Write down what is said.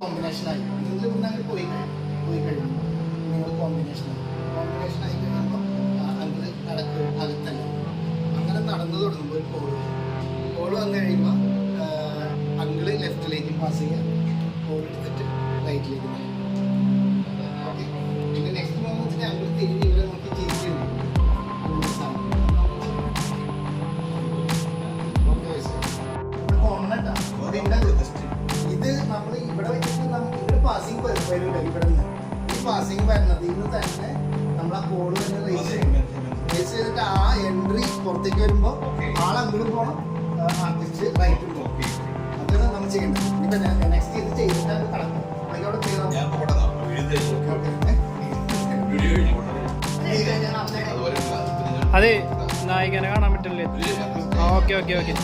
കോമ്പിനേഷനായി നിങ്ങൾ ഇവിടുന്ന് അങ്ങനെ പോയി കഴിയും നിങ്ങൾ കോമ്പിനേഷനായി കഴിയുമ്പോൾ അങ്കിള് അകത്തല്ല. അങ്ങനെ നടന്നു തുടങ്ങുമ്പോൾ ഒരു കോള് വന്നു കഴിയുമ്പോൾ അങ്കിള് ലെഫ്റ്റിലേക്ക് പാസ് ചെയ്യുക, കോൾ എടുത്തിട്ട് റൈറ്റിലേക്ക് പോകും. ഓക്കെ, പിന്നെ നെക്സ്റ്റ് മൊമെന്റിന് അങ്കിള് തിരിഞ്ഞ് ഇവരെ നോക്കി ചിരിക്കുന്നു. ഇത് നമ്മൾ ഇവിടെ വെച്ചിട്ട് നമുക്ക് ഇവിടെ പാസിങ് വരില്ല. ഇവിടെ നിന്ന് ഈ പാസിങ് വരുന്നത് ഇന്ന് തന്നെ നമ്മൾ ആ കോഡ് തന്നെ രജിസ്റ്റർ ചെയ്തിട്ട് ആ എൻട്രി പുറത്തേക്ക് വരുമ്പോൾ അങ്ങോട്ട് പോകണം, ആർട്ടിസ്റ്റ് റൈറ്റും പോകണം. അതാണ് നമ്മൾ ചെയ്യേണ്ടത്. ഇനിയിപ്പോൾ നെക്സ്റ്റ് ഇത് ചെയ്തിട്ട് അത് കടക്കും. അതിനോട് അതെ നായികനെ കാണാൻ പറ്റില്ലേ? Okay okay okay.